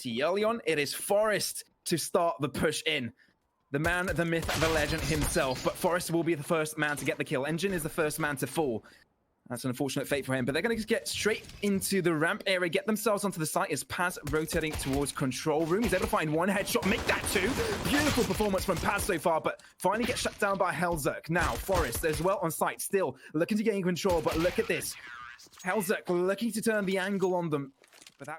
CT. Early on, it is Forest to start the push in. The man, the myth, the legend himself. But Forest will be the first man to get the kill. ngiN is the first man to fall. That's an unfortunate fate for him. But they're going to get straight into the ramp area, get themselves onto the site as Paz rotating towards control room. He's able to find one headshot, make that two. Beautiful performance from Paz so far, but finally gets shut down by hallzerk. Now, Forest as well on site, still looking to gain control, but look at this. hallzerk looking to turn the angle on them. But that...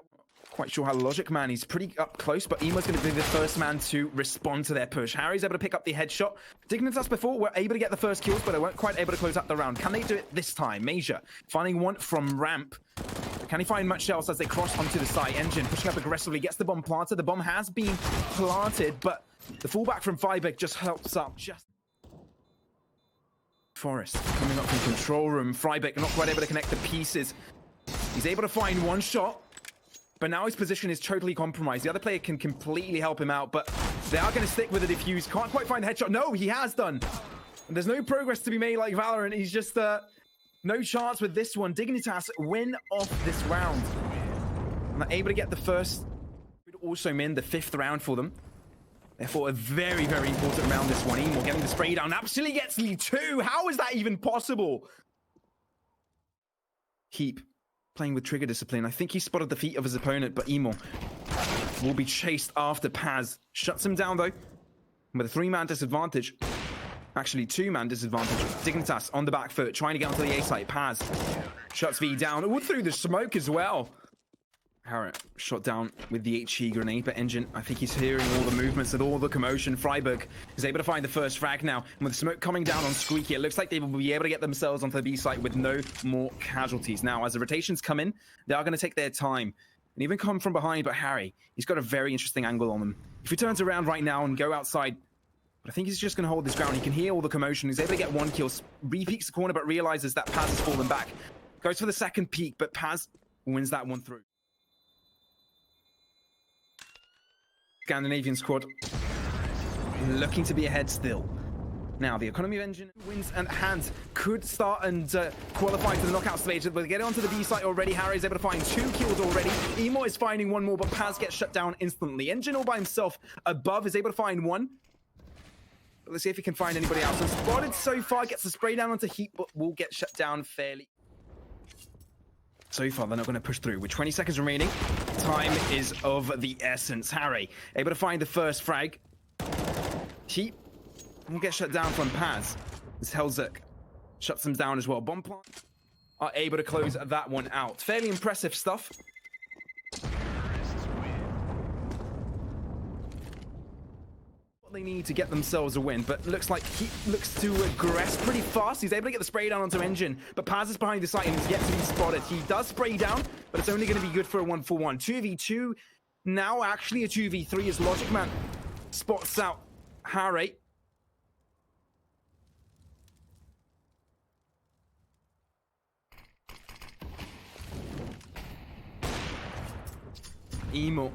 Quite sure how logicman, he's pretty up close, but imo's going to be the first man to respond to their push. Harry's able to pick up the headshot. Dignitas before were able to get the first kills, but they weren't quite able to close out the round. Can they do it this time? Major finding one from ramp. Can he find much else as they cross onto the site? ngiN pushing up aggressively, gets the bomb planted. The bomb has been planted, but the fallback from friberg just helps up. Forest coming up from control room. friberg not quite able to connect the pieces. He's able to find one shot. But now his position is totally compromised. The other player can completely help him out, but they are going to stick with the defuse. Can't quite find the headshot. No, he has done. And there's no progress to be made like Valorant. He's just no chance with this one. Dignitas win off this round. And they're able to get the first. Would also win the 5th round for them. Therefore, a very, very important round this one. imo getting the spray down. Absolutely gets lead 2. How is that even possible? HEAP. Playing with trigger discipline. I think he spotted the feet of his opponent, but imo will be chased after Paz. Shuts him down, though, with a 3-man disadvantage. Actually, 2-man disadvantage. Dignitas on the back foot, trying to get onto the A site. Paz shuts V down. All through the smoke as well. Harrett shot down with the HE grenade, but ngiN, I think he's hearing all the movements and all the commotion. friberg is able to find the first frag now, and with the smoke coming down on Squeaky, it looks like they will be able to get themselves onto the B site with no more casualties. Now, as the rotations come in, they are going to take their time and even come from behind, but Harry, he's got a very interesting angle on them. If he turns around right now and go outside, but I think he's just going to hold this ground. He can hear all the commotion. He's able to get one kill, re-peeks the corner, but realizes that Paz has fallen back. Goes for the second peek, but Paz wins that one through. Scandinavian squad looking to be ahead still. Now, the economy of ngiN wins and hands could start and qualify to the knockout stage. But getting onto the B site already, Harry's able to find 2 kills already. imo is finding one more, but Paz gets shut down instantly. ngiN all by himself above is able to find one. But let's see if he can find anybody else. And spotted so far, gets the spray down onto HEAP, but will get shut down fairly. So far, they're not going to push through. With 20 seconds remaining, time is of the essence. Harry able to find the first frag. HEAP will get shut down from Paz. This hallzerk shuts them down as well. Bomb plant are able to close that one out. Fairly impressive stuff. They need to get themselves a win, but looks like he looks to aggress pretty fast. He's able to get the spray down onto ngiN, but Paz is behind the site and is yet to be spotted. He does spray down, but it's only going to be good for a 1-for-1. 2v2, now actually a 2v3 as logicman spots out Harry. imo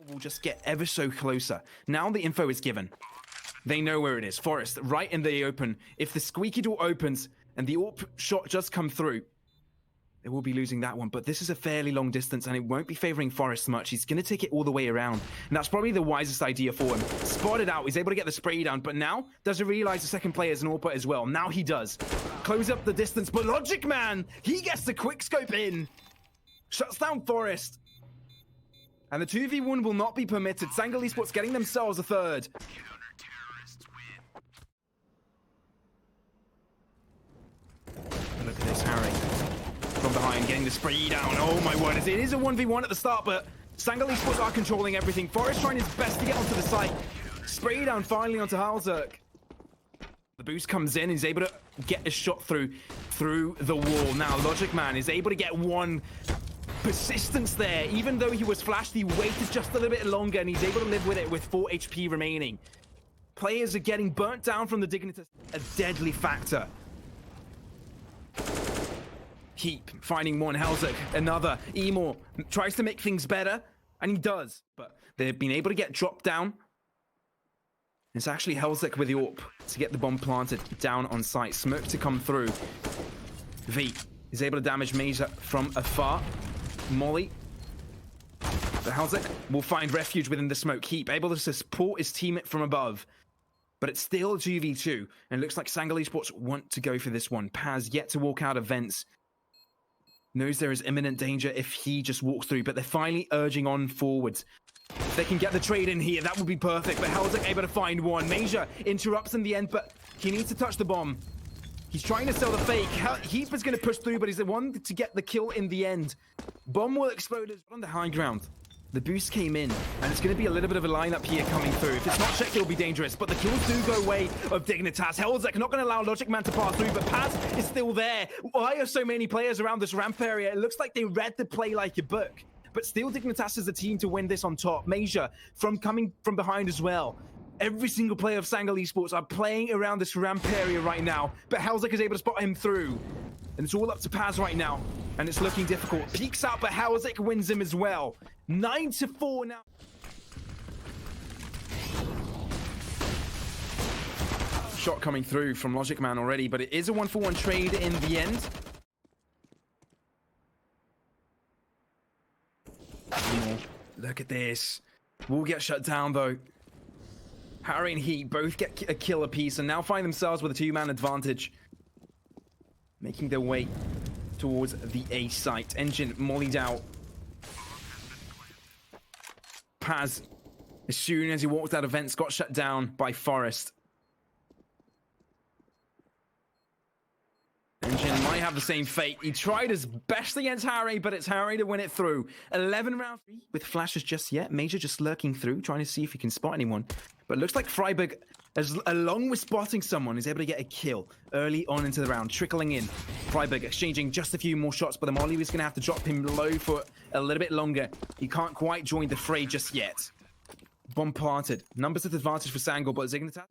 will just get ever so closer. Now the info is given. They know where it is. Forest, right in the open. If the squeaky door opens and the AWP shot just come through, they will be losing that one. But this is a fairly long distance and it won't be favoring Forest much. He's going to take it all the way around. And that's probably the wisest idea for him. Spotted out. He's able to get the spray down. But now, does he realize the second player is an AWP as well? Now he does. Close up the distance. But Logic Man, he gets the quick scope in. Shuts down Forest. And the 2v1 will not be permitted. Sangal Esports getting themselves a third. Look at this, Harry. From behind, getting the spray down. Oh my word, it is a 1v1 at the start, but Sangal Esports are controlling everything. Forest trying his best to get onto the site. Spray down finally onto hallzerk. The boost comes in, he's able to get a shot through the wall. Now, Logic Man is able to get one. Persistence there. Even though he was flashed, he waited just a little bit longer and he's able to live with it with 4 HP remaining. Players are getting burnt down from the Dignitas. A deadly factor. HEAP finding one. hallzerk another. imo tries to make things better and he does, but they've been able to get dropped down. It's actually hallzerk with the AWP to get the bomb planted down on site. Smoke to come through. V is able to damage Major from afar. Molly But hallzerk will find refuge within the smoke. HEAP able to support his teammate from above. But it's still 2v2. And it looks like Sangal Esports want to go for this one. Paz yet to walk out of vents. Knows there is imminent danger if he just walks through. But they're finally urging on forwards. If they can get the trade in here, that would be perfect. But hallzerk able to find one. Major interrupts in the end, but he needs to touch the bomb. He's trying to sell the fake. HEAP is going to push through, but he's the one to get the kill in the end. Bomb will explode on the high ground. The boost came in, and it's going to be a little bit of a lineup here coming through. If it's not checked, it'll be dangerous, but the kills do go away of Dignitas. hallzerk not going to allow logicman to pass through, but Paz is still there. Why are so many players around this ramp area? It looks like they read the play like a book. But still, Dignitas is the team to win this on top. Major coming from behind as well. Every single player of Sangal Esports are playing around this ramp area right now, but hallzerk is able to spot him through. And it's all up to Paz right now, and it's looking difficult. Peeks out, but hallzerk wins him as well. 9-4 now. Shot coming through from logicman already, but it is a 1-for-1 trade in the end. Look at this. We'll get shut down though. Harry and HEAP both get a kill apiece and now find themselves with a 2-man advantage. Making their way towards the A site. ngiN mollied out. Paz, as soon as he walked out of vents, got shut down by f0rest. ngiN might have the same fate. He tried his best against Harry, but it's Harry to win it through. 11 rounds with flashes just yet. Major just lurking through, trying to see if he can spot anyone. But it looks like friberg, along with spotting someone, is able to get a kill early on into the round, trickling in. friberg exchanging just a few more shots, but the molly is going to have to drop him low for a little bit longer. He can't quite join the fray just yet. Bomb planted. Numbers at advantage for Sangal, but Dignitas.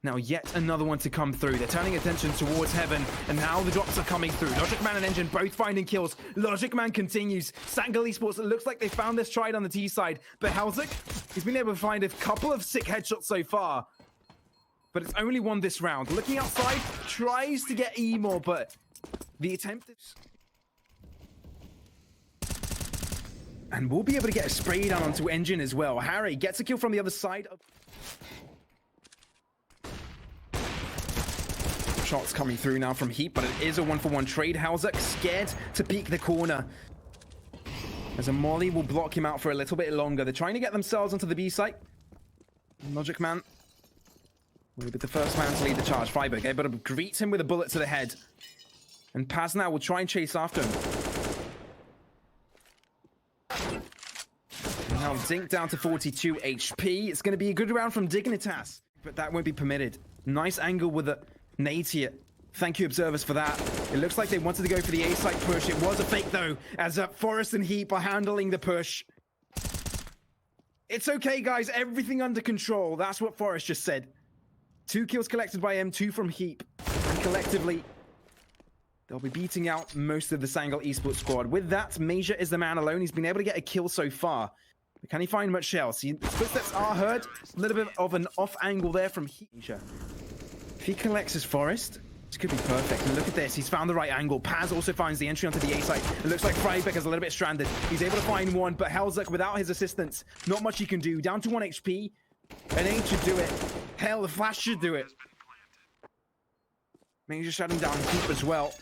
Now yet another one to come through. They're turning attention towards heaven, and now the drops are coming through. logicman and ngiN both finding kills. logicman continues. Sangal Esports, it looks like they found this trade on the T side, but hallzerk, he's been able to find a couple of sick headshots so far. But it's only won this round. Looking outside, tries to get imo, but the attempt is... And we'll be able to get a spray down onto ngiN as well. Harry gets a kill from the other side of... Shots coming through now from HEAP, but it is a 1-for-1 trade. hallzerk scared to peek the corner, as a molly will block him out for a little bit longer. They're trying to get themselves onto the B site. logicman will be the first man to lead the charge. friberg able to greet him with a bullet to the head, and Paz now will try and chase after him. Now Dink down to 42 HP. It's going to be a good round from Dignitas, but that won't be permitted. Nice angle with a nade here. Thank you, observers, for that. It looks like they wanted to go for the A site push. It was a fake, though, as f0rest and HEAP are handling the push. It's okay, guys. Everything under control. That's what f0rest just said. 2 kills collected by him, 2 from HEAP. And collectively, they'll be beating out most of the Sangal Esports squad. With that, Major is the man alone. He's been able to get a kill so far. But can he find much else? Footsteps are heard. A little bit of an off angle there from HEAP. If he collects his f0rest, this could be perfect. And look at this, he's found the right angle. Paz also finds the entry onto the A site. It looks like friberg is a little bit stranded. He's able to find one, but hallzerk, without his assistance, not much he can do. Down to 1 HP. An aim should do it. Hell, the flash should do it. Major shutting down HEAP as well.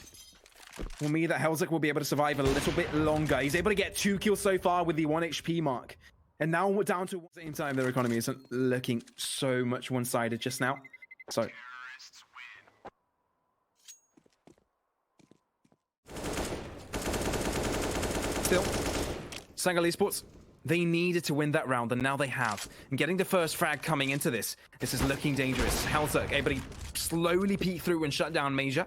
Will mean that hallzerk will be able to survive a little bit longer. He's able to get 2 kills so far with the 1 HP mark. And now we're down to, at the same time, their economy isn't looking so much one-sided just now. So... Still, Sangal Esports, they needed to win that round, and now they have. And getting the first frag coming into this is looking dangerous. hallzerk able to slowly peek through and shut down Major.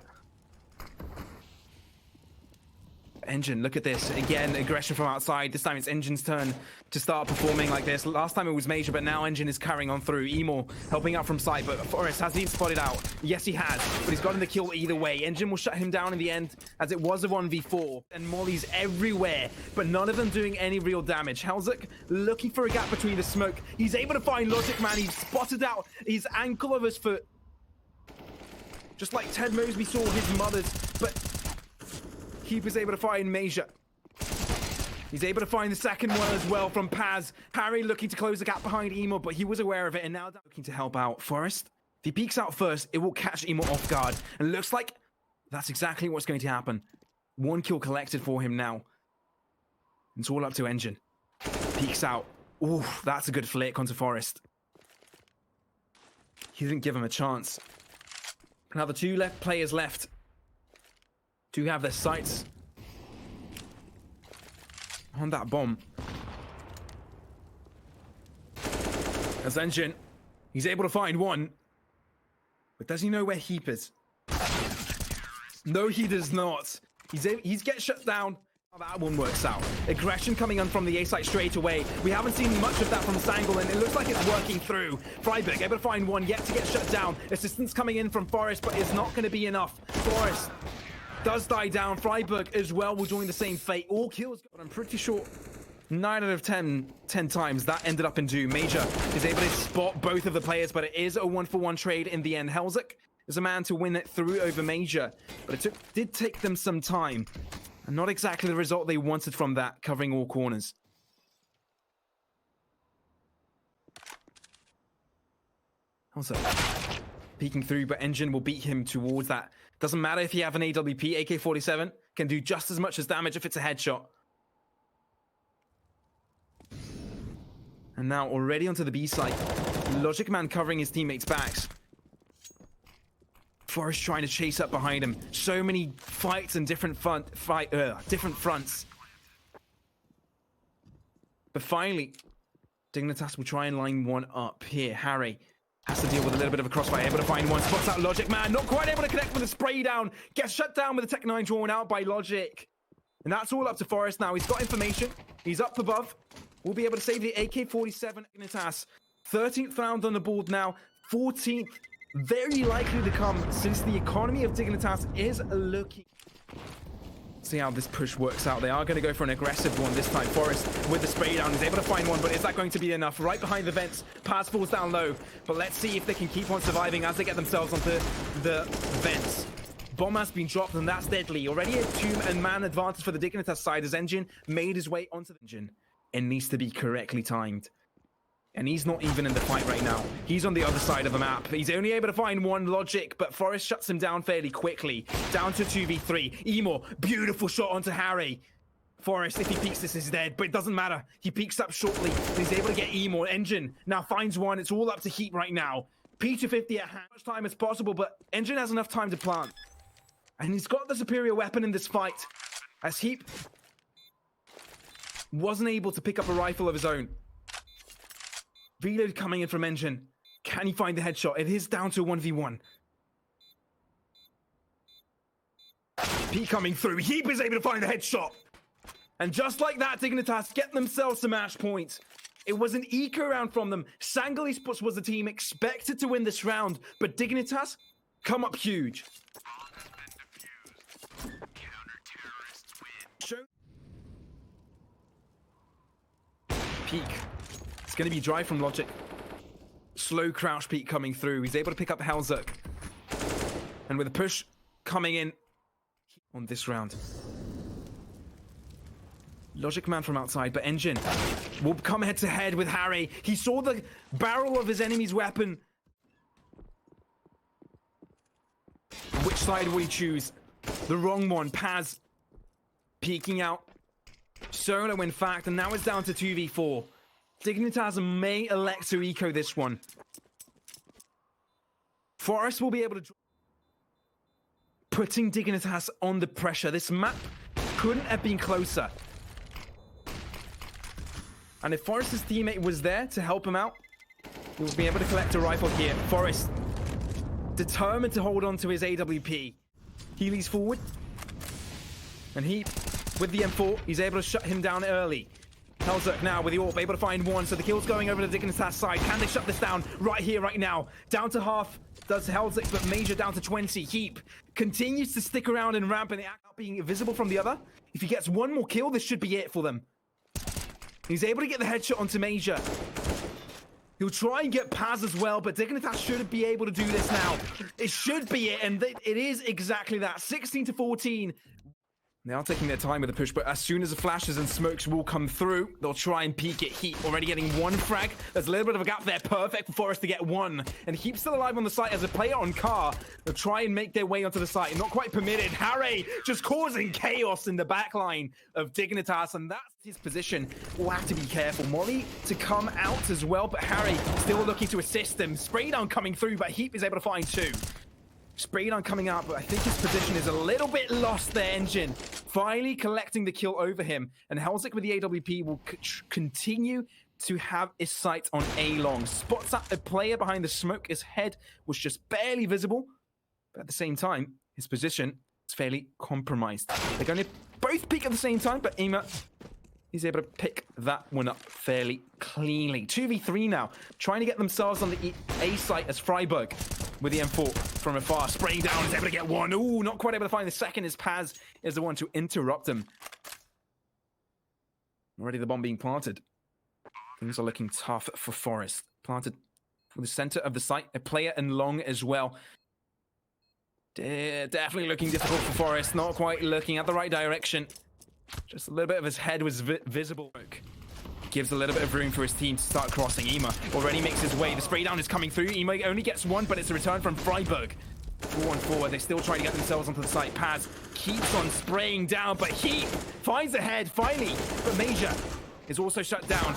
ngiN, look at this. Again, aggression from outside. This time it's ngiN's turn to start performing like this. Last time it was Major, but now ngiN is carrying on through. imo helping out from side, but f0rest has he spotted out? Yes, he has, but he's gotten the kill either way. ngiN will shut him down in the end, as it was a 1v4. And mollies everywhere, but none of them doing any real damage. hallzerk looking for a gap between the smoke. He's able to find logicman. He's spotted out his ankle of his foot. Just like Ted Mosby saw his mother's, but... HEAP is able to find Major. He's able to find the second one as well from Paz. Harry looking to close the gap behind imo, but he was aware of it and now looking to help out. Forest, if he peeks out first, it will catch imo off guard. And it looks like that's exactly what's going to happen. One kill collected for him now. It's all up to ngiN. Peeks out. Ooh, that's a good flick onto Forest. He didn't give him a chance. Now the two players left do have their sights on that bomb. As ngiN, he's able to find one. But does he know where HEAP is? No, he does not. He's get shut down. That one works out. Aggression coming on from the A site straight away. We haven't seen much of that from Sangal, and it looks like it's working through. friberg able to find one, yet to get shut down. Assistance coming in from Forest, but it's not going to be enough. Forest does die down. friberg as well will join the same fate. All kills, but I'm pretty sure 9 out of 10 times that ended up in doom. Major is able to spot both of the players, but it is a 1-for-1 trade in the end. hallzerk is a man to win it through over Major, but it did take them some time. And not exactly the result they wanted from that, covering all corners. hallzerk peeking through, but ngiN will beat him towards that. Doesn't matter if you have an AWP, AK-47 can do just as much as damage if it's a headshot. And now already onto the B side. Logic Man covering his teammates' backs. Forest trying to chase up behind him. So many fights and different fronts. But finally, Dignitas will try and line one up here. Harry has to deal with a little bit of a crossfire. Able to find one. Spots out Logic Man. Not quite able to connect with a spray down. Gets shut down with the Tech 9 drawn out by Logic. And that's all up to Forest now. He's got information. He's up above. We'll be able to save the AK-47 Dignitas. 13th round on the board now. 14th. Very likely to come since the economy of Dignitas is looking. See how this push works out. They are going to go for an aggressive one this time. Forest with the spray down is able to find one, but is that going to be enough? Right behind the vents. Paz falls down low, but let's see if they can keep on surviving as they get themselves onto the vents. Bomb has been dropped, and that's deadly. Already a 2-man advantage for the Dignitas side as ngiN made his way onto the ngiN. It needs to be correctly timed. And he's not even in the fight right now. He's on the other side of the map. He's only able to find one Logic, but Forest shuts him down fairly quickly. Down to 2v3. imo, beautiful shot onto Harry. Forest, if he peeks, this is dead, but it doesn't matter. He peeks up shortly, and he's able to get imo. ngiN now finds one. It's all up to HEAP right now. P250 at hand. As much time as possible, but ngiN has enough time to plant. And he's got the superior weapon in this fight, as HEAP wasn't able to pick up a rifle of his own. Reload coming in from ngiN. Can he find the headshot? It is down to a 1v1. P coming through. HEAP is able to find the headshot. And just like that, Dignitas get themselves a match point. It was an eco round from them. Sangal Esports was the team expected to win this round, but Dignitas come up huge. Peek. It's going to be dry from Logic. Slow crouch peek coming through. He's able to pick up hallzerk. And with a push coming in on this round. Logic Man from outside, but ngiN will come head to head with Harry. He saw the barrel of his enemy's weapon. Which side will he choose? The wrong one. Paz peeking out. Solo, in fact, and now it's down to 2v4. Dignitas may elect to eco this one. Forest will be able to... Putting Dignitas on the pressure. This map couldn't have been closer. And if Forest's teammate was there to help him out, he will be able to collect a rifle here. Forest, determined to hold on to his AWP. He leads forward. And he, with the M4, he's able to shut him down early. hallzerk now with the AWP, able to find one, so the kill's going over to the Dignitas side. Can they shut this down right here, right now? Down to half does hallzerk, but Major down to 20. HEAP continues to stick around and ramp, and out being visible from the other. If he gets one more kill, this should be it for them. He's able to get the headshot onto Major. He'll try and get Paz as well, but Dignitas should be able to do this now. It should be it, and it is exactly that. 16-14. They are taking their time with the push, but as soon as the flashes and smokes will come through, they'll try and peek at HEAP. Already getting one frag. There's a little bit of a gap there. Perfect for Forest to get one. And HEAP's still alive on the site as a player on car. They'll try and make their way onto the site. Not quite permitted. Harry just causing chaos in the backline of Dignitas, and that's his position. We'll have to be careful. Molly to come out as well, but Harry still looking to assist him. Spray down coming through, but HEAP is able to find two. Spray down coming out, but I think his position is a little bit lost there, ngiN. Finally collecting the kill over him. And hallzerk with the AWP will continue to have his sight on A long. Spots up a player behind the smoke. His head was just barely visible. But at the same time, his position is fairly compromised. They're going to both peek at the same time, but imoRR is able to pick that one up fairly cleanly. 2v3 now, trying to get themselves on the A site as friberg with the M4 from afar. Spraying down, is able to get one. Ooh, not quite able to find the second as Paz is the one to interrupt him. Already the bomb being planted. Things are looking tough for Forest. Planted for the center of the site. A player and long as well. Definitely looking difficult for Forest. Not quite looking at the right direction. Just a little bit of his head was visible. Gives a little bit of room for his team to start crossing. imoRR already makes his way. The spray down is coming through. imoRR only gets one, but it's a return from friberg. 4-1 forward. They're still trying to get themselves onto the site. Paz keeps on spraying down, but HEAP finds a head finally. But Major is also shut down.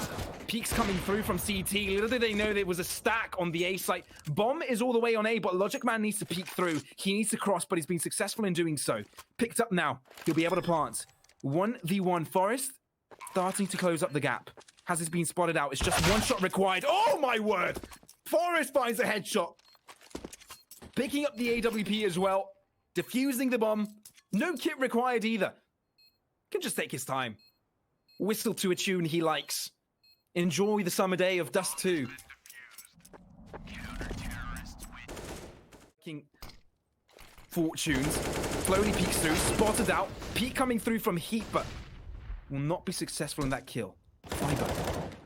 Peeks coming through from CT. Little did they know there was a stack on the A site. Bomb is all the way on A, but logicman needs to peek through. He needs to cross, but he's been successful in doing so. Picked up now. He'll be able to plant. 1v1 Forest, starting to close up the gap. Has this been spotted out? It's just one shot required. Oh my word! Forest finds a headshot. Picking up the AWP as well. Defusing the bomb. No kit required either. Can just take his time. Whistle to a tune he likes. Enjoy the summer day of Dust 2. Fortunes. Slowly peeks through. Spotted out. Peek coming through from HEAP, but will not be successful in that kill. friberg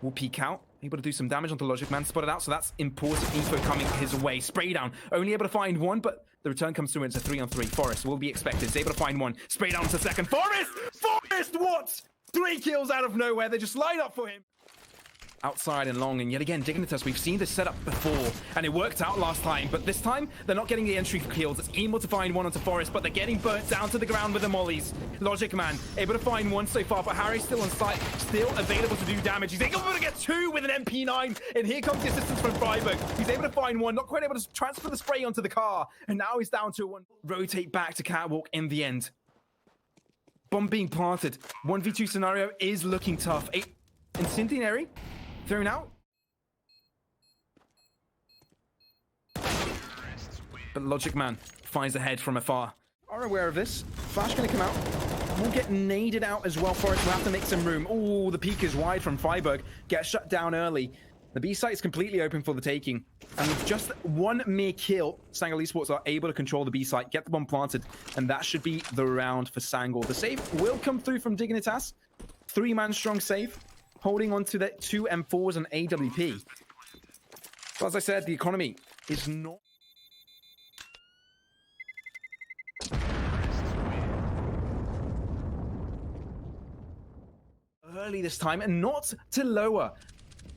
will peek out. Able to do some damage onto logicman. Spotted out, so that's important info coming his way. Spray down. Only able to find one, but the return comes through and it's a 3-on-3. Forest will be expected. He's able to find one. Spray down to second. Forest! Forest, what? 3 kills out of nowhere. They just line up for him. Outside and long, and yet again, Dignitas, we've seen this setup before, and it worked out last time, but this time, they're not getting the entry for kills. It's imoRR to find one onto Forest, but they're getting burnt down to the ground with the mollies. logicman, able to find one so far, but Harry's still on site, still available to do damage. He's able to get 2 with an MP9, and here comes the assistance from friberg. He's able to find one, not quite able to transfer the spray onto the car, and now he's down to 1. Rotate back to catwalk in the end. Bomb being planted. 1v2 scenario is looking tough. Incendiary thrown out. But logicman finds the head from afar. Are aware of this. Flash gonna come out. We'll get naded out as well. Forest will have to make some room. Oh, the peak is wide from friberg. Gets shut down early. The B site is completely open for the taking. And with just 1 mere kill, Sangal Esports are able to control the B site, get the bomb planted, and that should be the round for Sangal. The save will come through from Dignitas. 3-man strong save, holding on to the 2 M4s and AWP. But as I said, the economy is not... early this time, and not to lower.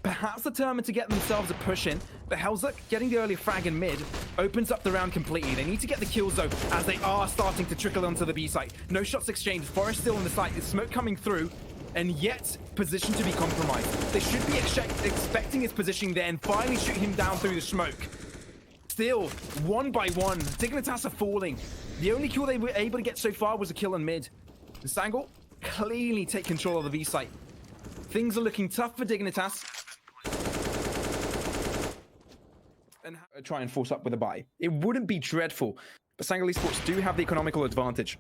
Perhaps determined to get themselves a push in, but hallzerk getting the early frag in mid opens up the round completely. They need to get the kills though, as they are starting to trickle onto the B site. No shots exchanged. Forest still on the site. There's smoke coming through, and yet position to be compromised. They should be expecting his positioning there and finally shoot him down through the smoke. Still, 1 by 1. Dignitas are falling. The only kill they were able to get so far was a kill in mid. The Sangal clearly take control of the B site. Things are looking tough for Dignitas. And try and force up with a buy. It wouldn't be dreadful, but Sangal Esports do have the economical advantage.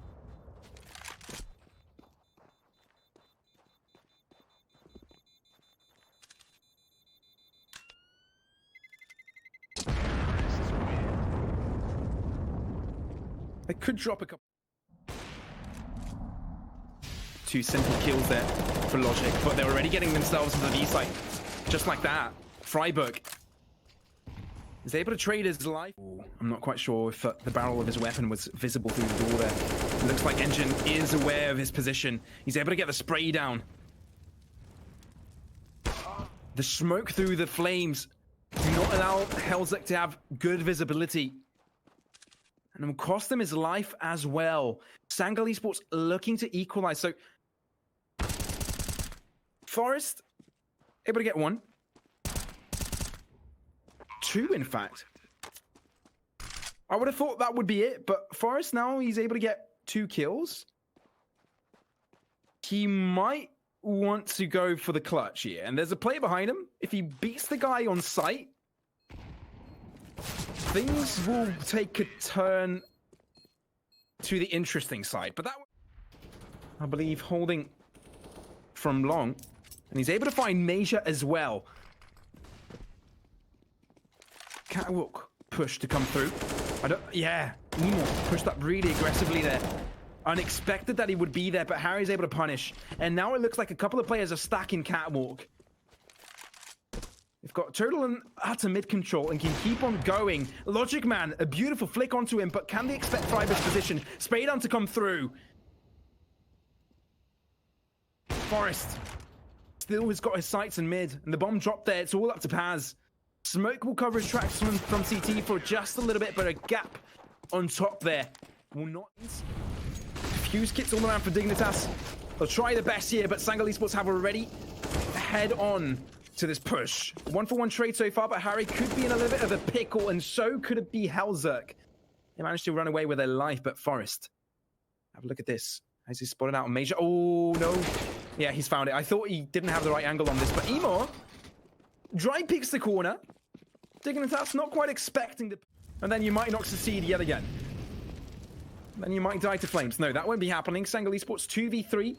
They could drop a couple. 2 simple kills there for logic, but they're already getting themselves into the B site. Just like that. friberg He's able to trade his life. Ooh, I'm not quite sure if the barrel of his weapon was visible through the door there. It looks like ngiN is aware of his position. He's able to get the spray down. The smoke through the flames do not allow hallzerk to have good visibility. And it will cost him his life as well. Sangal Esports looking to equalize. So, f0rest able to get 1. 2, in fact. I would have thought that would be it, but f0rest now, he's able to get 2 kills. He might want to go for the clutch here, and there's a player behind him. If he beats the guy on sight, things will take a turn to the interesting side. But that, I believe, holding from long, and he's able to find ngiN as well. Catwalk push to come through. Yeah, imo pushed up really aggressively there. Unexpected that he would be there, but Harry's able to punish. And now it looks like a couple of players are stacking catwalk. They've got Turtle and utter mid control and can keep on going. Logic Man, a beautiful flick onto him, but can they expect friberg's position? Spray down to come through. f0rest still has got his sights in mid, and the bomb dropped there. It's all up to Paz. Smoke will cover his tracks from CT for just a little bit, but a gap on top there will not. Fuse kits all around for Dignitas. They'll try the best here, but Sangal Esports have already head on to this push. 1-for-1 trade so far, but Harry could be in a little bit of a pickle, and so could it be hallzerk. They managed to run away with their life, but f0rest. Have a look at this. Has he spotted out a major? Oh, no. Yeah, he's found it. I thought he didn't have the right angle on this, but imo dry peeks the corner. Dignitas not quite expecting the... And then you might not succeed yet again. Then you might die to flames. No, that won't be happening. Sangal Esports 2v3.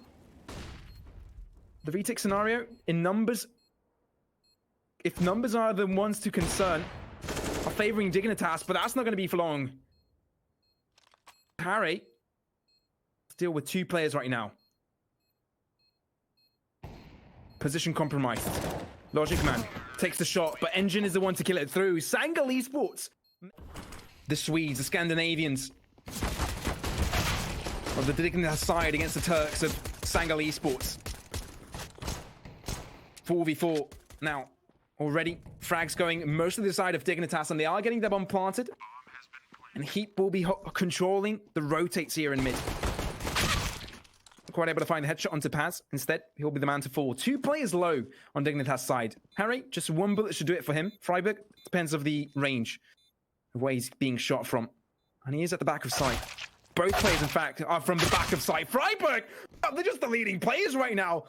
The VTIC scenario in numbers. If numbers are the ones to concern, are favoring Dignitas, but that's not going to be for long. Harry still with 2 players right now. Position compromised. Logic Man takes the shot, but ngiN is the one to kill it through. Sangal Esports. The Swedes, the Scandinavians, of the Dignitas side against the Turks of Sangal Esports. 4v4 now. Already frags going mostly the side of Dignitas, and they are getting their bomb planted. And HEAP will be controlling the rotates here in mid. Quite able to find the headshot onto Paz. Instead, he'll be the man to fall. 2 players low on Dignitas' side. Harry, just 1 bullet should do it for him. friberg depends on the range of where he's being shot from. And he is at the back of sight. Both players, in fact, are from the back of sight. friberg, oh, they're just the leading players right now.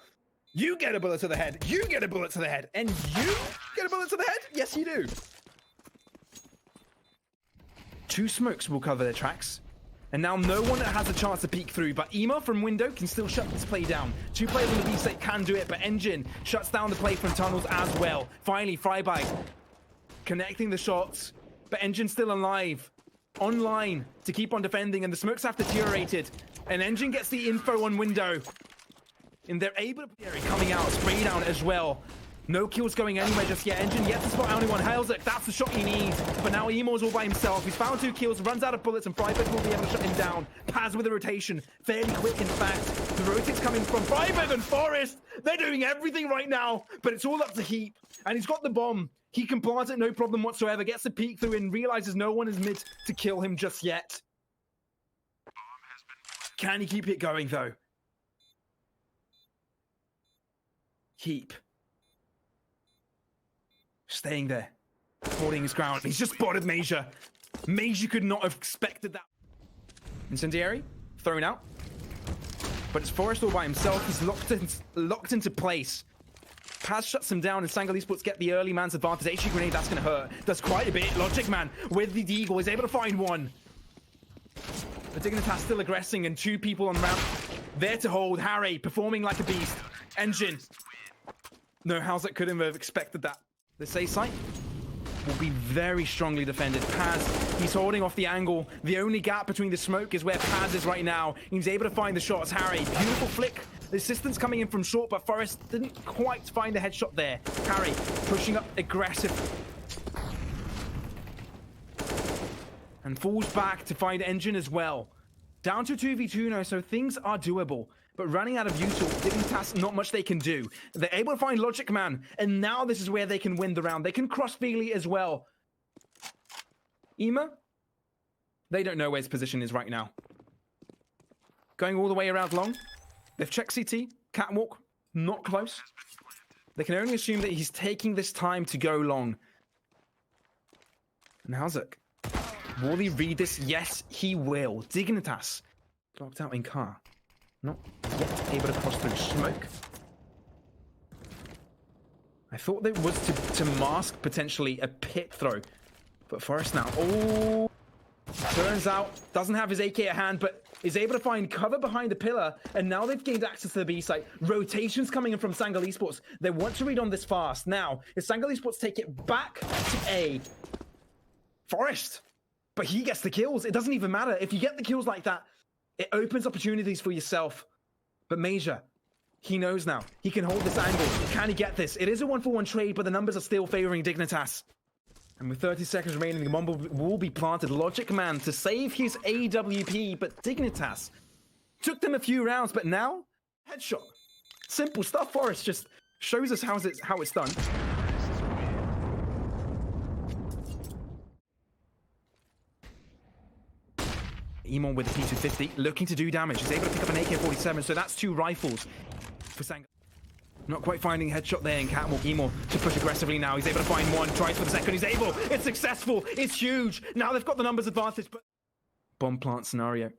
You get a bullet to the head. You get a bullet to the head. And you get a bullet to the head? Yes, you do. 2 smokes will cover their tracks. And now no one has a chance to peek through, but imo from window can still shut this play down. 2 players on the B site can do it, but ngiN shuts down the play from tunnels as well. Finally, friberg connecting the shots, but ngiN still alive, online to keep on defending, and the smokes have deteriorated. And ngiN gets the info on window, and they're able to coming out, spray down as well. No kills going anywhere just yet. ngiN gets the spot only one. hallzerk, that's the shot he needs. But now imo's all by himself. He's found 2 kills, runs out of bullets, and friberg will be able to shut him down. Paz with a rotation, fairly quick in fact. The rotate's coming from friberg and f0rest. They're doing everything right now, but it's all up to HEAP. And he's got the bomb. He can plant it, no problem whatsoever. Gets a peek through and realizes no one is mid to kill him just yet. Can he keep it going though? HEAP. Staying there, holding his ground. He's just spotted ngiN. ngiN could not have expected that. Incendiary, thrown out. But it's f0rest all by himself. He's locked into place. Paz shuts him down, and Sangal Esports get the early man's advantage. HE grenade, that's going to hurt. Does quite a bit. Logic Man with the deagle is able to find 1. But Dignitas still aggressing, and 2 people on round there to hold. Harry performing like a beast. ngiN. No, hallzerk couldn't have expected that. This A site will be very strongly defended. Paz, he's holding off the angle. The only gap between the smoke is where Paz is right now. He's able to find the shots. Harry, beautiful flick. The assistance coming in from short, but f0rest didn't quite find the headshot there. Harry pushing up aggressive. And falls back to find ngiN as well. Down to 2v2 now, so things are doable. But running out of util, Dignitas, not much they can do. They're able to find Logic Man, and now this is where they can win the round. They can cross Feely as well. imo, they don't know where his position is right now. Going all the way around long. They've checked CT, catwalk, not close. They can only assume that he's taking this time to go long. And hallzerk, will he read this? Yes, he will. Dignitas, locked out in car. Not yet able to cross through smoke. I thought that was to mask potentially a pit throw. But forest now, oh, turns out doesn't have his AK at hand, but is able to find cover behind the pillar. And now they've gained access to the B site. Rotations coming in from Sangal Esports. They want to read on this fast. Now, if Sangal Esports take it back to A, forest, but he gets the kills. It doesn't even matter. If you get the kills like that, it opens opportunities for yourself. But Major, he knows now. He can hold this angle. Can he get this? It is a 1-for-1 trade, but the numbers are still favoring Dignitas. And with 30 seconds remaining, the bomb will be planted. Logic Man to save his AWP, but Dignitas took them a few rounds, but now, headshot. Simple stuff. Forest just shows us how it's done. imo with the P250, looking to do damage. He's able to pick up an AK-47, so that's 2 rifles for Sangal. Not quite finding a headshot there in catwalk. imo to push aggressively now. He's able to find one, tries for the second. He's able. It's successful. It's huge. Now they've got the numbers advantage, but bomb plant scenario.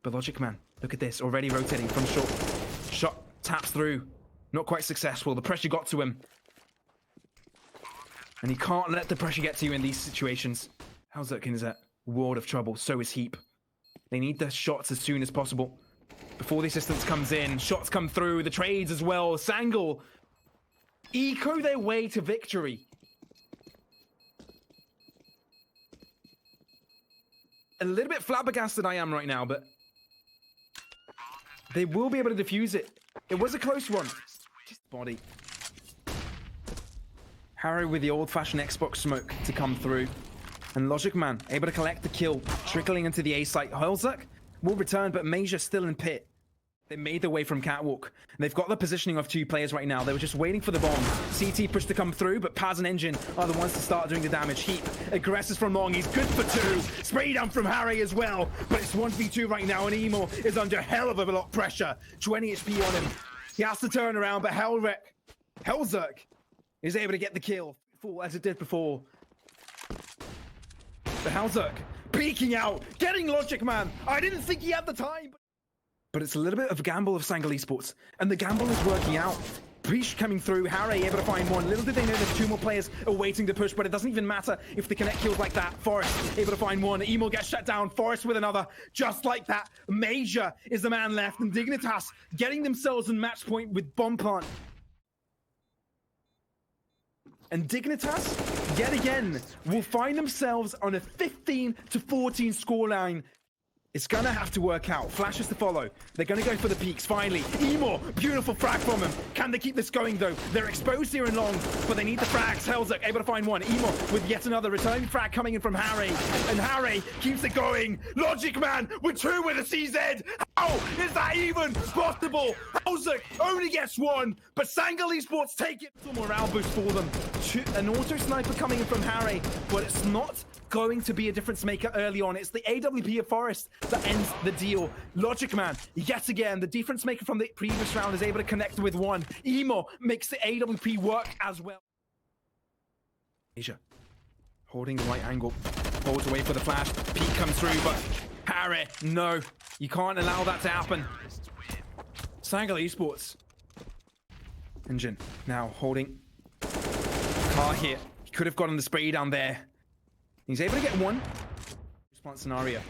But Logic Man, look at this, already rotating from short. Shot taps through. Not quite successful. The pressure got to him. And he can't let the pressure get to you in these situations. hallzerk is a world of trouble. So is HEAP. They need the shots as soon as possible. Before the assistance comes in, shots come through, the trades as well. Sangal eco their way to victory. A little bit flabbergasted I am right now, but they will be able to defuse it. It was a close one. Just body. Harry with the old-fashioned Xbox smoke to come through. And Logic Man able to collect the kill, trickling into the A site. hallzerk will return, but Major still in pit. They made their way from catwalk. They've got the positioning of 2 players right now. They were just waiting for the bomb. CT pushed to come through, but Paz and ngiN are the ones to start doing the damage. HEAP aggressive from long. He's good for 2. Spray down from Harry as well. But it's 1v2 right now, and imo is under hell of a lot of pressure. 20 HP on him. He has to turn around, but hallzerk is able to get the kill, full as it did before. The hallzerk peeking out, getting Logic Man. I didn't think he had the time. But it's a little bit of a gamble of Sangal Esports, and the gamble is working out. Breach coming through, Harry able to find one. Little did they know there's 2 more players awaiting the push, but it doesn't even matter if they connect kills like that. Forest able to find one. imo gets shut down. Forest with another. Just like that. Major is the man left, and Dignitas getting themselves in match point with bomb plant. And Dignitas, yet again, will find themselves on a 15-14 scoreline. It's gonna have to work out. Flashes to follow. They're gonna go for the peaks, finally. imo, beautiful frag from him. Can they keep this going, though? They're exposed here and long, but they need the frags. hallzerk able to find one. imo with yet another returning frag coming in from Harry. And Harry keeps it going. Logic Man with 2 with a CZ. How is that even possible? hallzerk only gets 1, but Sangal Esports take it. Some morale boost for them. An auto sniper coming in from Harry, but it's not going to be a difference maker early on. It's the AWP of Forest that ends the deal. Logic Man, yet again, the difference maker from the previous round is able to connect with 1. imo makes the AWP work as well. Asia, holding the right angle, holds away for the flash. Peek comes through, but Harry, no, you can't allow that to happen. Sangal Esports. ngiN now holding car here. He could have gotten the spray down there. He's able to get 1. Response scenario.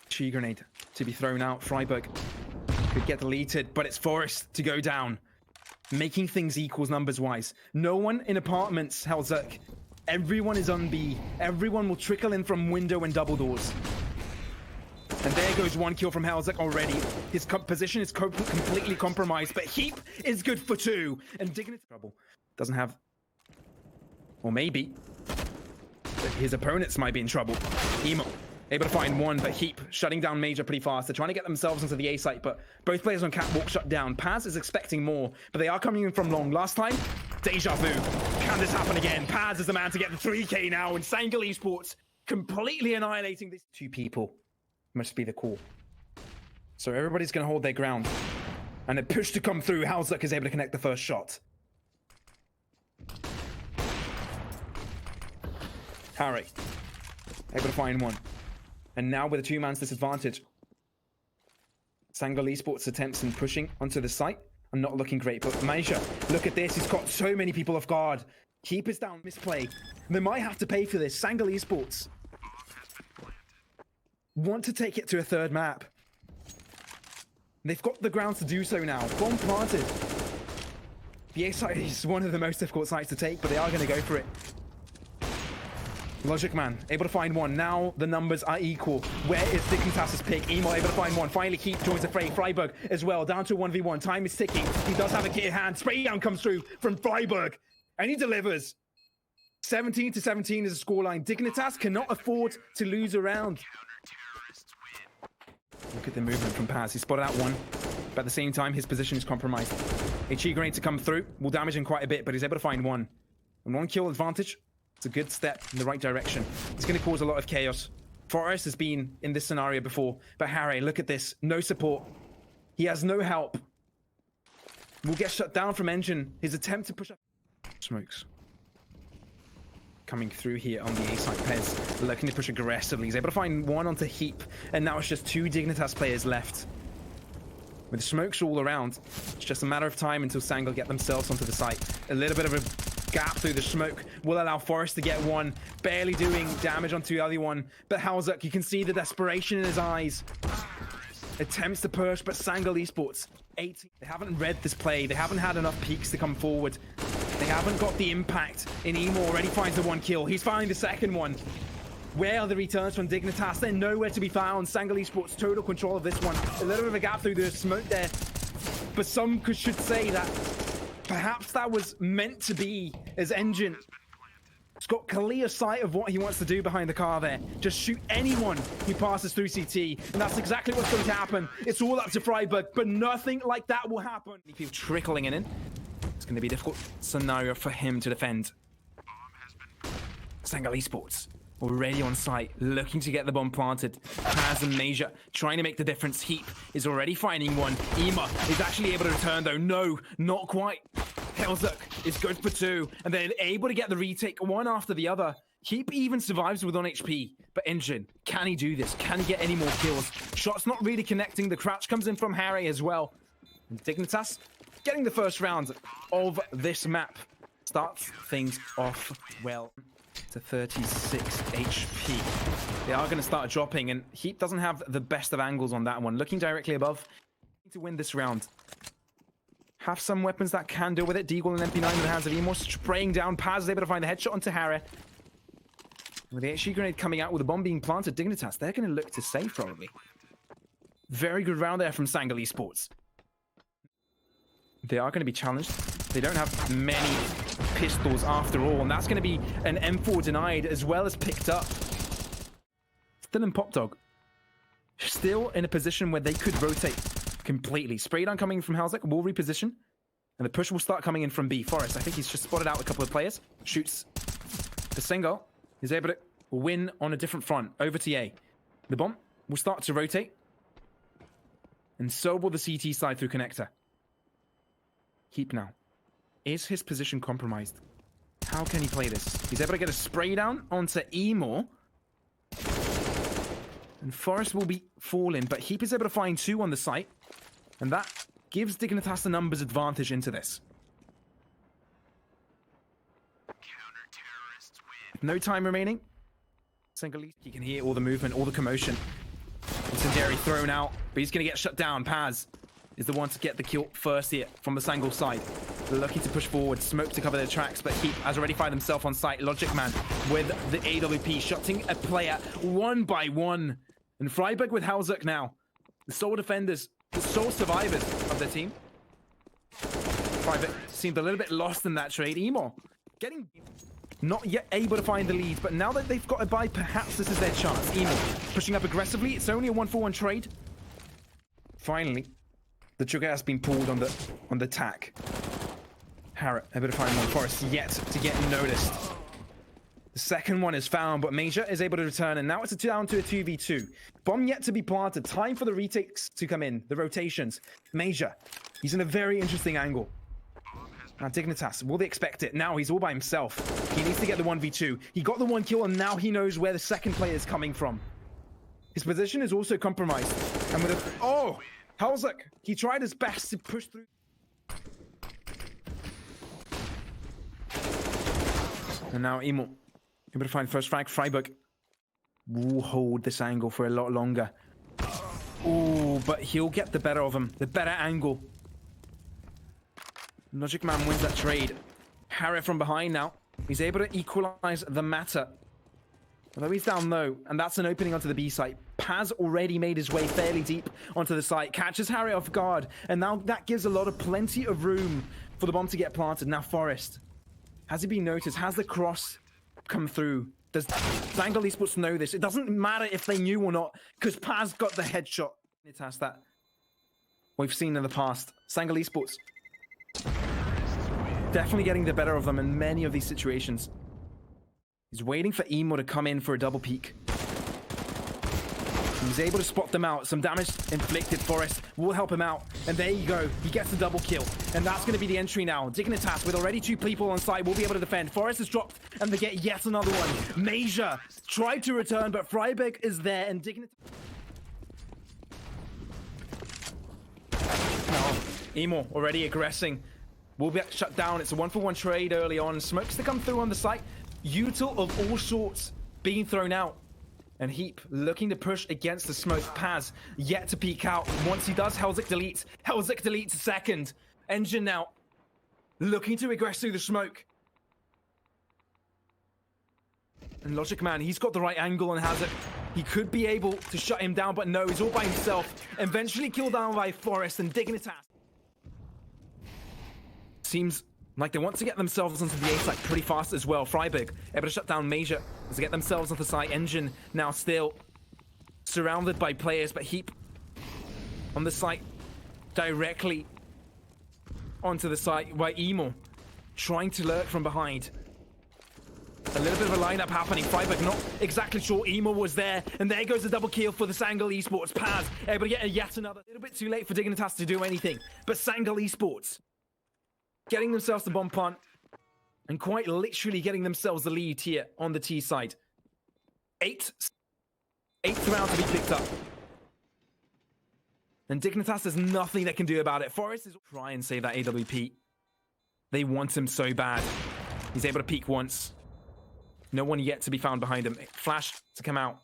Chi grenade to be thrown out. friberg could get deleted, but it's Forest to go down, making things equals numbers wise. No one in apartments, hallzerk. Everyone is on B. Everyone will trickle in from window and double doors. And there goes one kill from hallzerk already. His position is completely compromised, but HEAP is good for 2. And Dignitas trouble. Doesn't have... Or maybe... his opponents might be in trouble. imo able to find one, but HEAP shutting down major pretty fast. They're trying to get themselves into the A site, but both players on catwalk shut down. Paz is expecting more, but they are coming in from long. Last time, deja vu. Can this happen again? Paz is the man to get the 3K now, and Sangal Esports completely annihilating these 2 people. Must be the call. So everybody's going to hold their ground. And a push to come through. hallzerk is able to connect the first shot. Harry able to find one. And now with a 2-man's disadvantage, Sangal Esports attempts in pushing onto the site. I'm not looking great, but Maisha, look at this. He's got so many people off guard. Keep us down, misplay. They might have to pay for this. Sangal Esports want to take it to a 3rd map. They've got the grounds to do so now. Bomb planted. The A site is one of the most difficult sites to take, but they are going to go for it. Logic man, able to find one. Now the numbers are equal. Where is Dignitas' pick? imo able to find one. Finally, HEAP joins the fray. friberg as well, down to 1v1. Time is ticking. He does have a kit in hand. Spray down comes through from friberg, and he delivers. 17-17 is the scoreline. Dignitas cannot afford to lose a round. Look at the movement from Paz. He spotted out one, but at the same time, his position is compromised. HE grenade to come through will damage him quite a bit, but he's able to find one. And 1 kill advantage. It's a good step in the right direction. It's going to cause a lot of chaos. forest has been in this scenario before, but Harry, look at this. No support. He has no help. Will get shut down from ngiN. His attempt to push up. Smokes. Coming through here on the A side. Pez looking to push aggressively. He's able to find one onto HEAP, and now it's just 2 Dignitas players left. With smokes all around, it's just a matter of time until Sangal get themselves onto the site. A little bit of a gap through the smoke will allow forest to get one, barely doing damage onto the other one. But hallzerk, you can see the desperation in his eyes. Attempts to push, but Sangal Esports, 18. They haven't read this play. They haven't had enough peaks to come forward. They haven't got the impact. And imo already finds the 1 kill. He's finding the second one. Where are the returns from Dignitas? They're nowhere to be found. Sangal Esports total control of this one. A little bit of a gap through the smoke there. But some should say that perhaps that was meant to be, as ngiN has got clear sight of what he wants to do behind the car there. Just shoot anyone who passes through CT. And that's exactly what's going to happen. It's all up to friberg, but nothing like that will happen. People trickling in. It's going to be a difficult scenario for him to defend. Sangal Esports already on site, looking to get the bomb planted. Has a major, trying to make the difference. HEAP is already finding one. imo is actually able to return though. No, not quite. hallzerk is good for 2, and they're able to get the retake one after the other. HEAP even survives with 1 HP, but ngiN, can he do this? Can he get any more kills? Shots not really connecting. The crouch comes in from Harry as well. And Dignitas getting the first round of this map. Starts things off well. To 36 HP. They are going to start dropping, and HEAP doesn't have the best of angles on that one. Looking directly above to win this round. Have some weapons that can deal with it. Deagle and MP9 in the hands of imo, spraying down. Paz is able to find a headshot onto Harry. With the HE grenade coming out with a bomb being planted, Dignitas, they're going to look to save probably. Very good round there from Sangal Esports. They are going to be challenged. They don't have many pistols after all, and that's going to be an M4 denied as well as picked up. Still in Pop Dog. Still in a position where they could rotate completely. Spray down coming from hallzerk will reposition, and the push will start coming in from B. forest, I think he's just spotted out a couple of players. Shoots the Sangal. He's able to win on a different front over to A. The bomb will start to rotate, and so will the CT side through connector. HEAP now. Is his position compromised? How can he play this? He's able to get a spray down onto imo. And forest will be falling, but HEAP is able to find 2 on the site. And that gives Dignitas the numbers advantage into this. No time remaining. Sangal, he can hear all the movement, all the commotion. Incendiary thrown out, but he's going to get shut down. Paz is the one to get the kill first here from the Sangal side. They're looking to push forward, smoke to cover their tracks, but HEAP has already found himself on site. Logic man with the AWP, shotting a player 1 by 1. And friberg with hallzerk now. The sole defenders, the sole survivors of their team. friberg seemed a little bit lost in that trade. imo getting not yet able to find the lead, but now that they've got a buy, perhaps this is their chance. imo pushing up aggressively. It's only a 1-for-1 trade. Finally, the trigger has been pulled on the tack. Harrot able to find one. Forest yet to get noticed. The second one is found, but mgiN is able to return, and now it's down to a 2v2. Bomb yet to be planted. Time for the retakes to come in, the rotations. mgiN, he's in a very interesting angle. Now Dignitas, will they expect it? Now he's all by himself. He needs to get the 1v2. He got the 1 kill, and now he knows where the second player is coming from. His position is also compromised. And with a... Oh! hallzerk, he tried his best to push through. And now imo able to find first frag. friberg will hold this angle for a lot longer. Oh, but he'll get the better of him. The better angle. logicman wins that trade. Harrot from behind now. He's able to equalize the matter. Although he's down low, and that's an opening onto the B site. Paz already made his way fairly deep onto the site. Catches Harrot off guard, and now that gives a lot of plenty of room for the bomb to get planted. Now Forest. Has he been noticed? Has the cross come through? Does Sangal Esports know this? It doesn't matter if they knew or not, because Paz got the headshot. It has that we've seen in the past. Sangal Esports definitely getting the better of them in many of these situations. He's waiting for imo to come in for a double peek. He's able to spot them out. Some damage inflicted. Forest will help him out. And there you go. He gets the double kill. And that's going to be the entry now. Dignitas, with already 2 people on site, will be able to defend. Forest is dropped, and they get yet another one. mgiN tried to return, but friberg is there, and Dignitas... Now, imo already aggressing. Will be shut down. It's a 1-for-1 trade early on. Smokes to come through on the site. Util of all sorts being thrown out. And HEAP looking to push against the smoke. Paz yet to peek out. Once he does, hallzerk deletes. hallzerk deletes second. ngiN now looking to aggress through the smoke. And logicman, he's got the right angle on hallzerk. He could be able to shut him down, but no, he's all by himself. Eventually killed down by Forest and Dignitas. Seems like they want to get themselves onto the A site pretty fast as well. friberg able to shut down mgiN to get themselves onto the site. ngiN now still surrounded by players, but HEAP on the site directly onto the site by imo trying to lurk from behind. A little bit of a lineup happening. friberg not exactly sure imo was there, and there goes the double kill for the Sangal Esports. Paz able to get yet another. A little bit too late for Dignitas to do anything, but Sangal Esports getting themselves the bomb plant and quite literally getting themselves the lead here on the T side. Eighth round to be picked up. And Dignitas, there's nothing they can do about it. Forest is try and save that AWP. They want him so bad. He's able to peek once. No one yet to be found behind him. Flash to come out.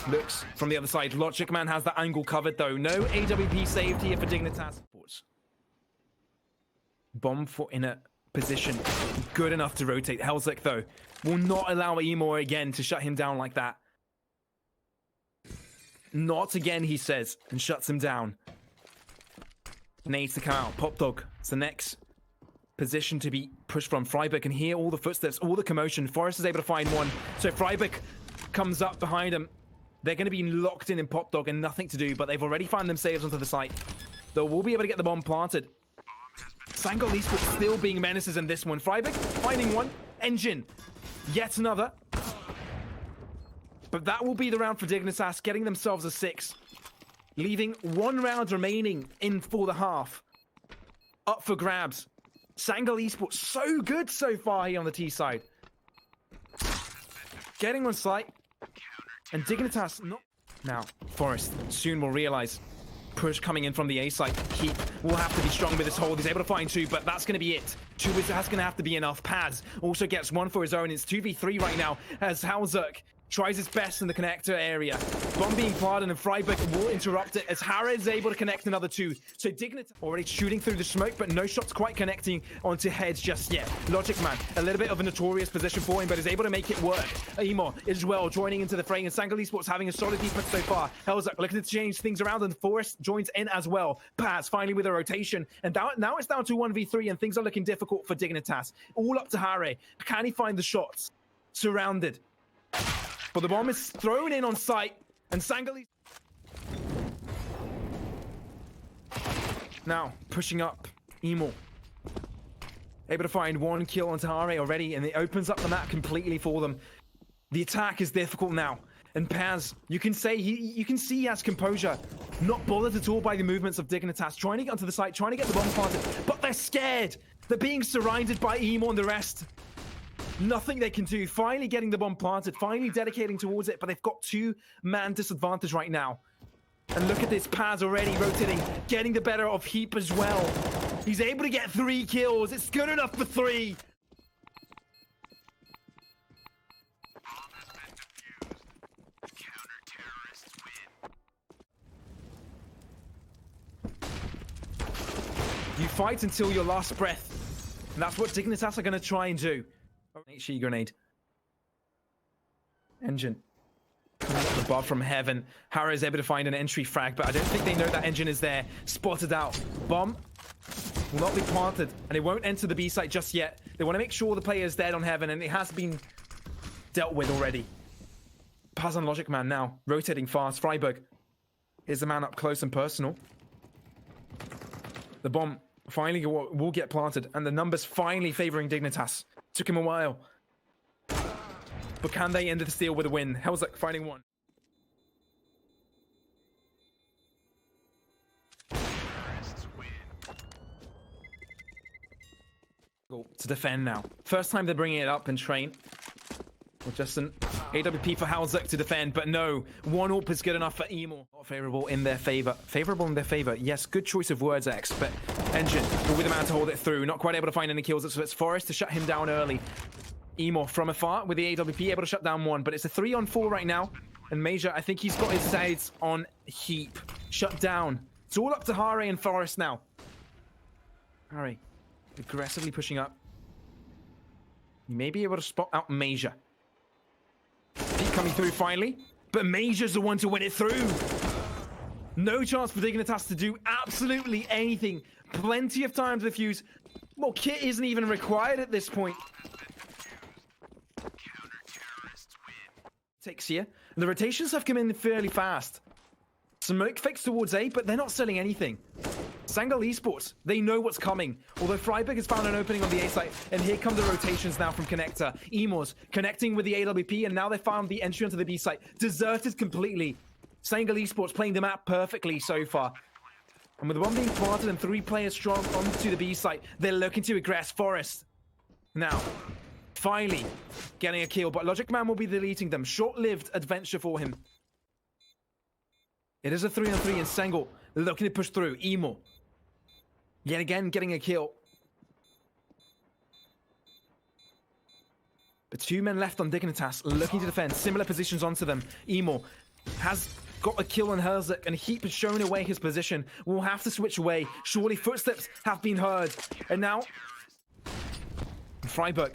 Looks from the other side. logicman has that angle covered though. No AWP saved here for Dignitas. Bomb for in a position good enough to rotate. hallzerk though will not allow imo again to shut him down like that. Not again, he says, and shuts him down. Needs to come out. Popdog, it's the next position to be pushed from. friberg can hear all the footsteps, all the commotion. Forest is able to find one, so friberg comes up behind him. They're going to be locked in Popdog and nothing to do, but they've already found themselves onto the site. Though we'll be able to get the bomb planted. Sangal Esports still being menaces in this one. friberg finding one. ngiN yet another. But that will be the round for Dignitas, getting themselves a 6. Leaving 1 round remaining in for the half. Up for grabs. Sangal Esports so good so far here on the T side. Getting on site. And Dignitas not... Now, Forest soon will realize... Push coming in from the A site. HEAP will have to be strong with his hold. He's able to find 2, but that's going to be it. 2 is going to have to be enough. Paz also gets 1 for his own. It's 2v3 right now as hallzerk tries his best in the connector area. Bomb being planted and friberg will interrupt it as Hara is able to connect another two. So Dignitas already shooting through the smoke, but no shots quite connecting onto heads just yet. Logic Man, a little bit of a notorious position for him, but is able to make it work. imo as well joining into the fray, and Sangal Esports having a solid defense so far. hallzerk looking to change things around, and Forest joins in as well. Paz finally with a rotation, and now it's down to 1v3, and things are looking difficult for Dignitas. All up to Hara. Can he find the shots? Surrounded. But the bomb is thrown in on site, and Sangal now pushing up. imo able to find one kill on Hara already, and it opens up the map completely for them. The attack is difficult now, and Paz, you can see he has composure, not bothered at all by the movements of Dignitas, trying to get onto the site, trying to get the bomb planted, but they're scared. They're being surrounded by imo and the rest. Nothing they can do. Finally getting the bomb planted, finally dedicating towards it, but they've got 2-man disadvantage right now. And look at this, Paz already rotating, getting the better of HEAP as well. He's able to get 3 kills. It's good enough for 3. You fight until your last breath. And that's what Dignitas are going to try and do. HE grenade. ngiN coming up above from heaven. Hara is able to find an entry frag, but I don't think they know that ngiN is there. Spotted out. Bomb will not be planted, and it won't enter the B site just yet. They want to make sure the player is dead on heaven, and it has been dealt with already. Paz on Logic Man now, rotating fast. friberg is the man up close and personal. The bomb finally will get planted, and the numbers finally favoring Dignitas. Took him a while. But can they end the steal with a win? hallzerk finding one. To defend now. First time they're bringing it up in train. With just an AWP for hallzerk to defend, but no. 1 AWP is good enough for imo. Not favorable in their favor. Favorable in their favor. Yes, good choice of words, X, but ngiN will be the man to hold it through. Not quite able to find any kills, so it's Forest to shut him down early. imo from afar with the AWP able to shut down 1, but it's a 3-on-4 right now. And Major, I think he's got his sides on HEAP. Shut down. It's all up to Hara and Forest now. Hara aggressively pushing up. He may be able to spot out Major. HEAP coming through finally, but Major's the one to win it through. No chance for Dignitas to do absolutely anything. Plenty of time to defuse. Well, kit isn't even required at this point. Takes here. The rotations have come in fairly fast. Smoke fix towards A, but they're not selling anything. Sangal Esports, they know what's coming. Although friberg has found an opening on the A site, and here come the rotations now from connector. imo's connecting with the AWP, and now they found the entry onto the B site. Deserted completely. Sangal Esports playing the map perfectly so far. And with the bomb being planted and 3 players strong onto the B site, they're looking to aggress Forest. Now, finally getting a kill, but Logic Man will be deleting them. Short-lived adventure for him. It is a 3-on-3, and Sangal looking to push through. imo yet again getting a kill. But 2 men left on Dignitas looking to defend. Similar positions onto them. imo has got a kill on hallzerk, and HEAP has shown away his position. We'll have to switch away. Surely footsteps have been heard. And now friberg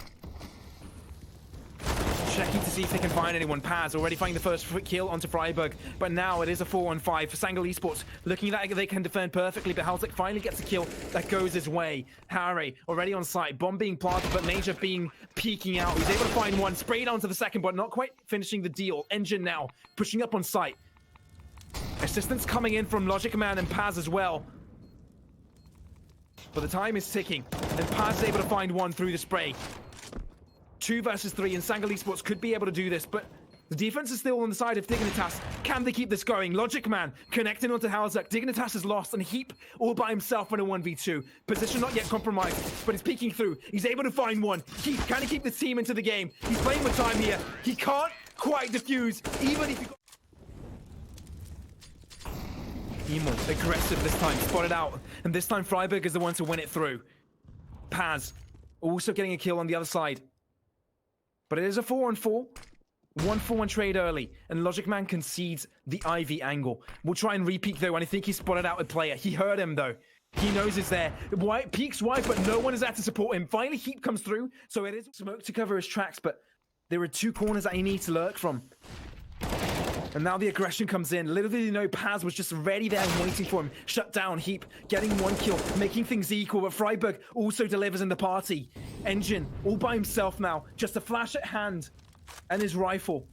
checking to see if they can find anyone. Paz already finding the first kill onto friberg, but now it is a 4-on-5 for Sangal Esports. Looking like they can defend perfectly, but hallzerk finally gets a kill that goes his way. Hara already on site, bomb being planted, but Major peeking out. He's able to find one, sprayed onto the second, but not quite finishing the deal. ngiN now pushing up on site. Assistance coming in from Logic Man and Paz as well. But the time is ticking, and Paz is able to find one through the spray. 2 versus 3, and Sangal Esports could be able to do this, but the defense is still on the side of Dignitas. Can they keep this going? Logic Man connecting onto hallzerk. Dignitas is lost, and HEAP all by himself in a 1v2. Position not yet compromised, but he's peeking through. He's able to find one. HEAP, can he keep this team into the game? He's playing with time here. He can't quite defuse, even if he got... imo aggressive this time, spotted out, and this time friberg is the one to win it through. Paz also getting a kill on the other side. But it is a 4-on-4. 1-for-1 trade early, and Logic Man concedes the IV angle. We'll try and re-peek though, and I think he spotted out a player. He heard him though. He knows it's there. White peeks wide, but no one is there to support him. Finally, HEAP comes through, so it is smoke to cover his tracks, but there are 2 corners that he needs to lurk from. And now the aggression comes in. Little did he know Paz was just ready there and waiting for him. Shut down, HEAP, getting 1 kill, making things equal, but friberg also delivers in the party. ngiN, all by himself now, just a flash at hand, and his rifle.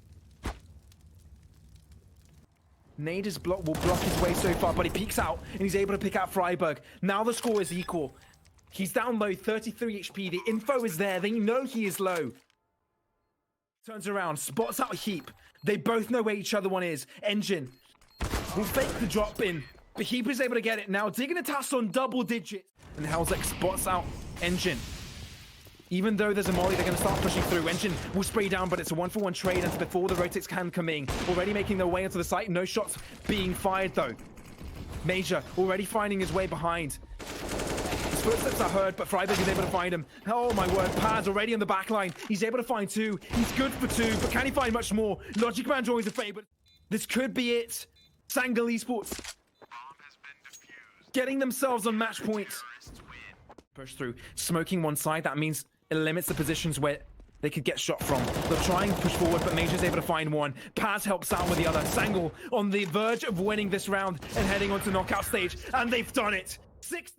Nader's block will block his way so far, but he peeks out, and he's able to pick out friberg. Now the score is equal. He's down low, 33 HP. The info is there. They know he is low. Turns around, spots out HEAP. They both know where each other one is. ngiN will fake the drop in, but HEAP is able to get it now. Dignitas on double digits. And hallzerk spots out ngiN. Even though there's a molly, they're going to start pushing through. ngiN will spray down, but it's a 1-for-1 trade and before the rotates can come in. Already making their way into the site. No shots being fired, though. Major already finding his way behind. His footsteps are heard, but friberg is able to find him. Oh, my word. Paz already on the back line. He's able to find 2. He's good for 2, but can he find much more? Logic Man joins the fray, but this could be it. Sangal Esports getting themselves on match point. Push through. Smoking one side. That means it limits the positions where they could get shot from. They'll try and push forward, but Major's able to find one. Paz helps out with the other. Sangal on the verge of winning this round and heading on to knockout stage. And they've done it. 60.